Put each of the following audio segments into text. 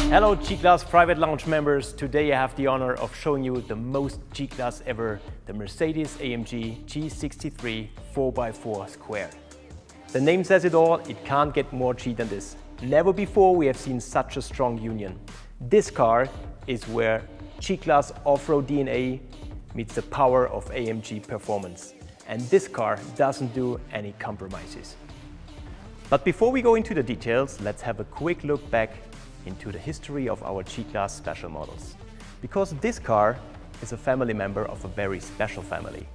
Hello G-Class Private Lounge members, today I have the honor of showing you the most G-Class ever, the Mercedes-AMG G63 4x4 Squared. The name says it all, it can't get more G than this. Never before we have seen such a strong union. This car is where G-Class off-road DNA meets the power of AMG performance. And this car doesn't do any compromises. But before we go into the details, let's have a quick look back into the history of our G-Class special models. Because this car is a family member of a very special family.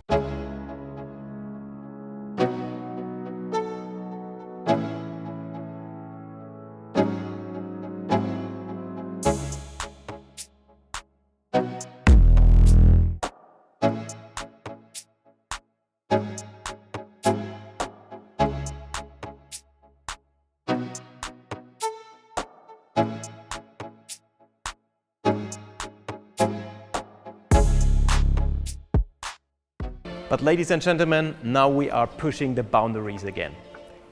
But ladies and gentlemen, now we are pushing the boundaries again.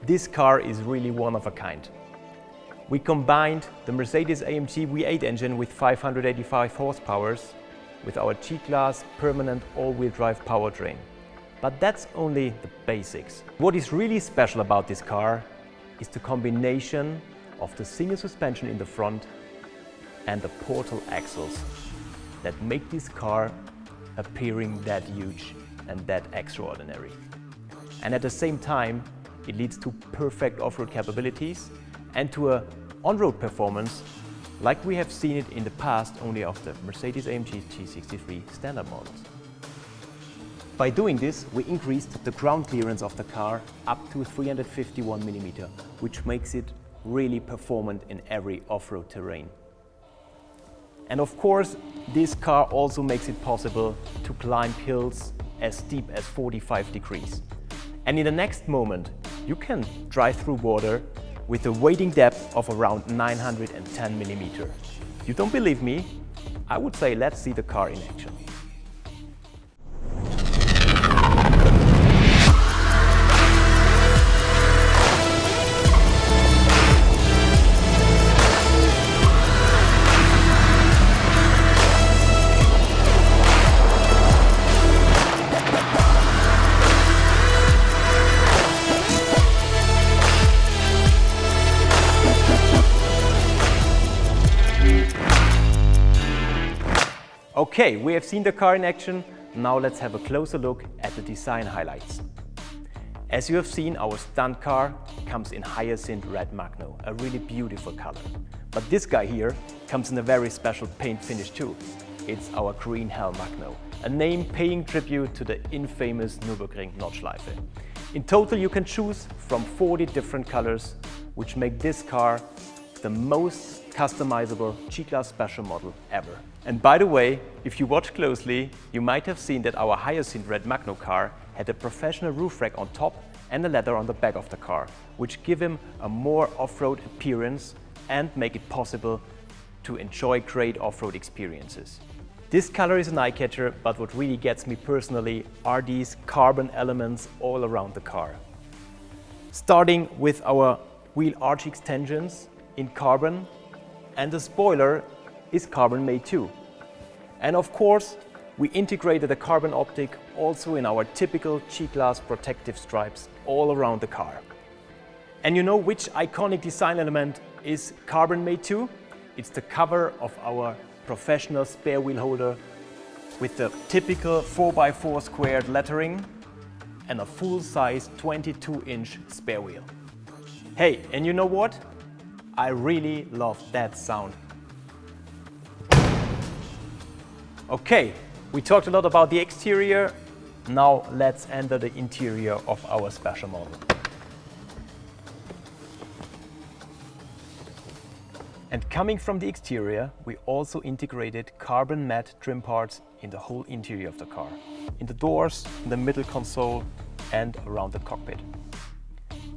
This car is really one of a kind. We combined the Mercedes-AMG V8 engine with 585 horsepower with our G-Class permanent all-wheel drive powertrain. But that's only the basics. What is really special about this car is the combination of the single suspension in the front and the portal axles that make this car appearing that huge and that extraordinary. And at the same time, it leads to perfect off-road capabilities and to a on-road performance like we have seen it in the past only of the Mercedes-AMG G63 standard models. By doing this, we increased the ground clearance of the car up to 351 mm, which makes it really performant in every off-road terrain. And of course, this car also makes it possible to climb hills as steep as 45 degrees. And in the next moment, you can drive through water with a wading depth of around 910 mm. You don't believe me? I would say let's see the car in action. Okay, we have seen the car in action, now let's have a closer look at the design highlights. As you have seen, our stunt car comes in hyacinth red magno, a really beautiful color. But this guy here comes in a very special paint finish too. It's our green hell magno, a name paying tribute to the infamous Nürburgring Nordschleife. In total you can choose from 40 different colors, which make this car the most customizable G-Class special model ever. And by the way, if you watch closely, you might have seen that our hyacinth red magno car had a professional roof rack on top and a ladder on the back of the car, which give him a more off-road appearance and make it possible to enjoy great off-road experiences. This color is an eye-catcher, but what really gets me personally are these carbon elements all around the car. Starting with our wheel arch extensions in carbon, and the spoiler is carbon made too. And of course, we integrated a carbon optic also in our typical G-Class protective stripes all around the car. And you know which iconic design element is carbon made too? It's the cover of our professional spare wheel holder with the typical 4x4 squared lettering and a full-size 22-inch spare wheel. Hey, and you know what? I really love that sound. Okay, we talked a lot about the exterior. Now let's enter the interior of our special model. And coming from the exterior, we also integrated carbon matte trim parts in the whole interior of the car. In the doors, in the middle console and around the cockpit.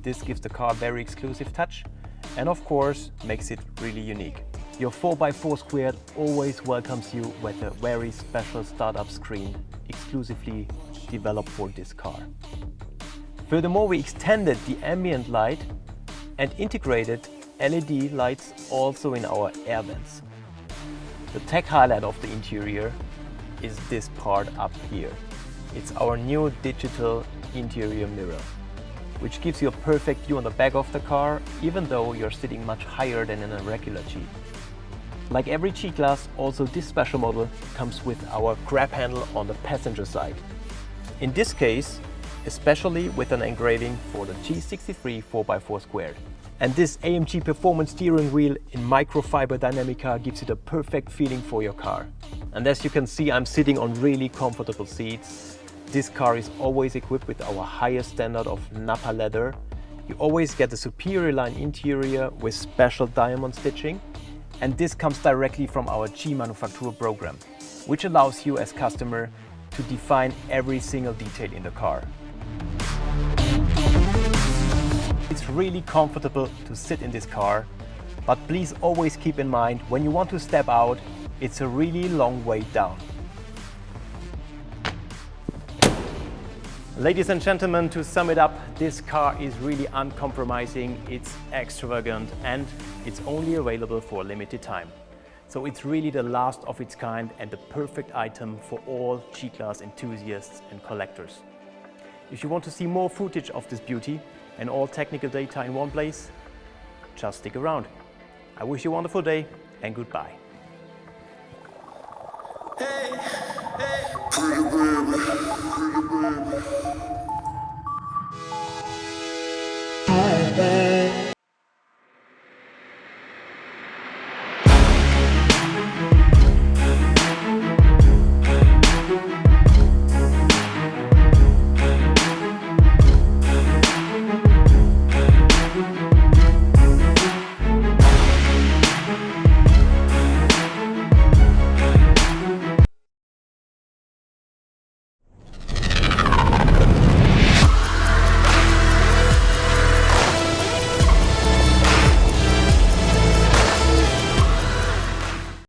This gives the car a very exclusive touch and of course makes it really unique. Your 4x4 Squared always welcomes you with a very special startup screen exclusively developed for this car. Furthermore, we extended the ambient light and integrated LED lights also in our air vents. The tech highlight of the interior is this part up here. It's our new digital interior mirror, which gives you a perfect view on the back of the car, even though you're sitting much higher than in a regular Jeep. Like every G-Class, also this special model comes with our grab handle on the passenger side. In this case, especially with an engraving for the G63 4x4 squared. And this AMG performance steering wheel in microfiber Dynamica gives you the perfect feeling for your car. And as you can see, I'm sitting on really comfortable seats. This car is always equipped with our highest standard of Nappa leather. You always get a superior line interior with special diamond stitching. And this comes directly from our G Manufaktur program, which allows you as customer to define every single detail in the car. It's really comfortable to sit in this car, but please always keep in mind, when you want to step out, it's a really long way down. Ladies and gentlemen, to sum it up, this car is really uncompromising, it's extravagant, and it's only available for a limited time. So it's really the last of its kind and the perfect item for all G-Class enthusiasts and collectors. If you want to see more footage of this beauty and all technical data in one place, just stick around. I wish you a wonderful day and goodbye. Hey, hey, pretty baby, pretty baby.